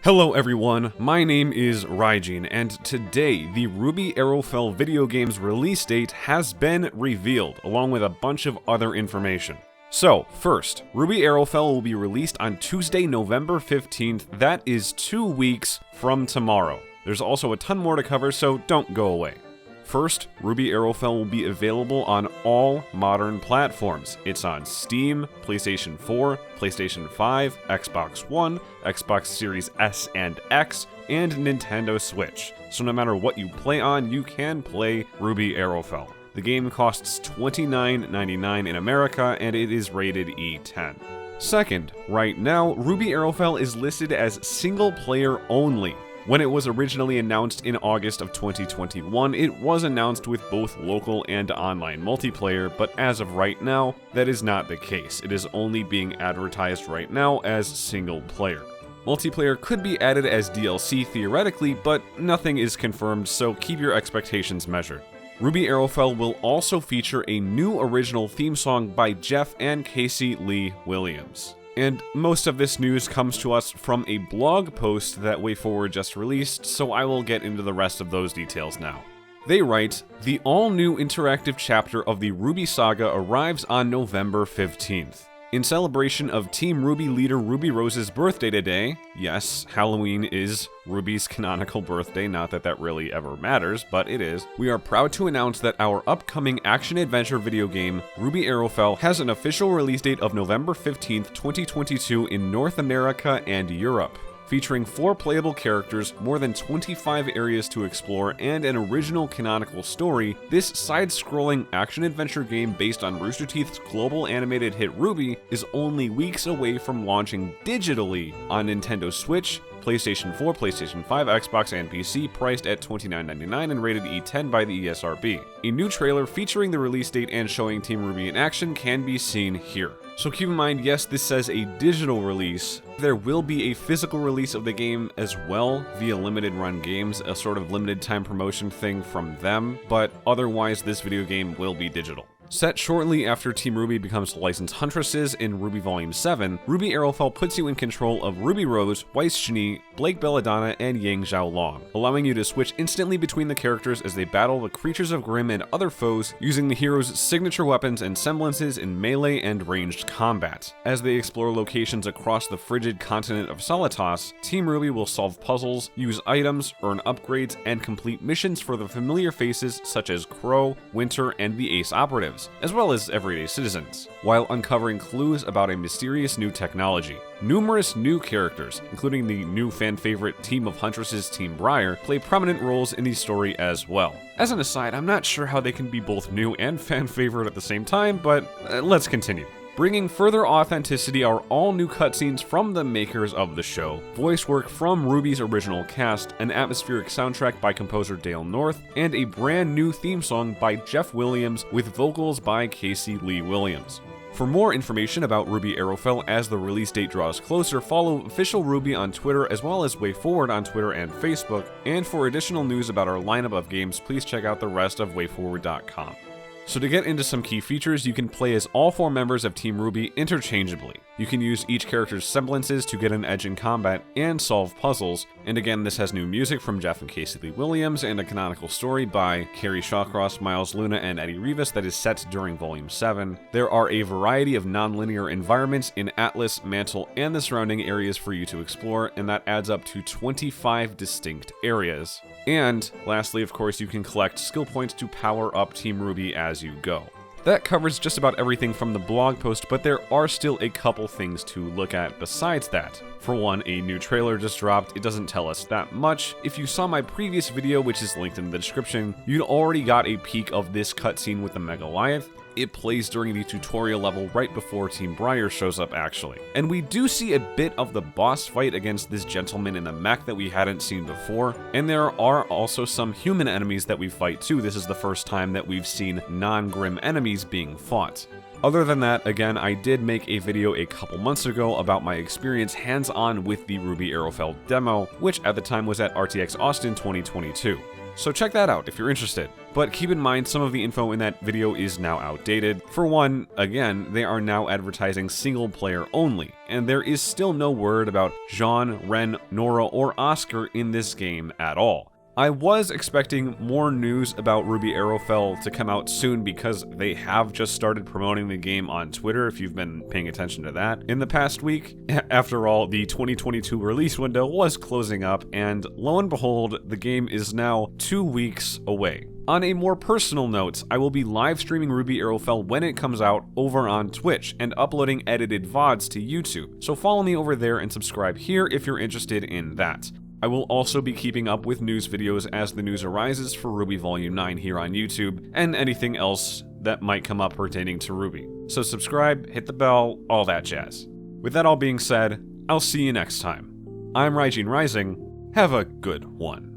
Hello everyone, my name is Ryjin, and today the RWBY Arrowfell video game's release date has been revealed, along with a bunch of other information. So, first, RWBY Arrowfell will be released on Tuesday, November 15th, that is 2 weeks from tomorrow. There's also a ton more to cover, so don't go away. First, RWBY Arrowfell will be available on all modern platforms. It's on Steam, PlayStation 4, PlayStation 5, Xbox One, Xbox Series S and X, and Nintendo Switch. So no matter what you play on, you can play RWBY Arrowfell. The game costs $29.99 in America, and it is rated E10. Second, right now, RWBY Arrowfell is listed as single player only. When it was originally announced in August of 2021, it was announced with both local and online multiplayer, but as of right now, that is not the case. It is only being advertised right now as single player. Multiplayer could be added as DLC theoretically, but nothing is confirmed, so keep your expectations measured. RWBY Arrowfell will also feature a new original theme song by Jeff and Casey Lee Williams. And most of this news comes to us from a blog post that WayForward just released, so I will get into the rest of those details now. They write, the all-new interactive chapter of the RWBY saga arrives on November 15th. In celebration of Team RWBY leader Ruby Rose's birthday today, yes, Halloween is Ruby's canonical birthday, not that that really ever matters, but it is, we are proud to announce that our upcoming action-adventure video game, RWBY Arrowfell, has an official release date of November 15th, 2022 in North America and Europe. Featuring 4 playable characters, more than 25 areas to explore, and an original canonical story, this side-scrolling action-adventure game based on Rooster Teeth's global animated hit RWBY is only weeks away from launching digitally on Nintendo Switch, PlayStation 4, PlayStation 5, Xbox, and PC, priced at $29.99 and rated E10 by the ESRB. A new trailer featuring the release date and showing Team RWBY in action can be seen here. So keep in mind, yes, this says a digital release. There will be a physical release of the game as well via Limited Run Games, a sort of limited time promotion thing from them, but otherwise this video game will be digital. Set shortly after Team RWBY becomes licensed huntresses in RWBY Volume 7, RWBY Arrowfell puts you in control of Ruby Rose, Weiss Chini, Blake Belladonna, and Yang Xiaolong, allowing you to switch instantly between the characters as they battle the creatures of Grimm and other foes using the heroes' signature weapons and semblances in melee and ranged combat. As they explore locations across the frigid continent of Solitas, Team RWBY will solve puzzles, use items, earn upgrades, and complete missions for the familiar faces such as Crow, Winter, and the Ace Operatives, as well as everyday citizens, while uncovering clues about a mysterious new technology. Numerous new characters, including the new fan-favorite team of Huntresses Team Briar, play prominent roles in the story as well. As an aside, I'm not sure how they can be both new and fan-favorite at the same time, but let's continue. Bringing further authenticity are all new cutscenes from the makers of the show, voice work from RWBY's original cast, an atmospheric soundtrack by composer Dale North, and a brand new theme song by Jeff Williams with vocals by Casey Lee Williams. For more information about RWBY Arrowfell as the release date draws closer, follow official RWBY on Twitter as well as WayForward on Twitter and Facebook, and for additional news about our lineup of games, please check out the rest of WayForward.com. So to get into some key features, you can play as all 4 members of Team RWBY interchangeably. You can use each character's semblances to get an edge in combat and solve puzzles, and again this has new music from Jeff and Casey Lee Williams and a canonical story by Carrie Shawcross, Miles Luna, and Eddie Rivas that is set during Volume 7. There are a variety of non-linear environments in Atlas, Mantle, and the surrounding areas for you to explore, and that adds up to 25 distinct areas. And lastly, of course, you can collect skill points to power up Team RWBY as you go. That covers just about everything from the blog post, but there are still a couple things to look at besides that. For one, a new trailer just dropped. It doesn't tell us that much. If you saw my previous video, which is linked in the description, you'd already got a peek of this cutscene with the Megaliath. It plays during the tutorial level right before Team Briar shows up actually. And we do see a bit of the boss fight against this gentleman in the mech that we hadn't seen before, and there are also some human enemies that we fight too. This is the first time that we've seen non-Grimm enemies being fought. Other than that, again, I did make a video a couple months ago about my experience hands-on with the RWBY Arrowfell demo, which at the time was at RTX Austin 2022. so check that out if you're interested. But keep in mind, some of the info in that video is now outdated. For one, again, they are now advertising single player only, and there is still no word about Jean, Ren, Nora, or Oscar in this game at all. I was expecting more news about RWBY Arrowfell to come out soon because they have just started promoting the game on Twitter, if you've been paying attention to that in the past week. After all, the 2022 release window was closing up, and lo and behold, the game is now 2 weeks away. On a more personal note, I will be live streaming RWBY Arrowfell when it comes out over on Twitch and uploading edited VODs to YouTube, so follow me over there and subscribe here if you're interested in that. I will also be keeping up with news videos as the news arises for RWBY Volume 9 here on YouTube, and anything else that might come up pertaining to RWBY. So subscribe, hit the bell, all that jazz. With that all being said, I'll see you next time. I'm RWBY Rising, have a good one.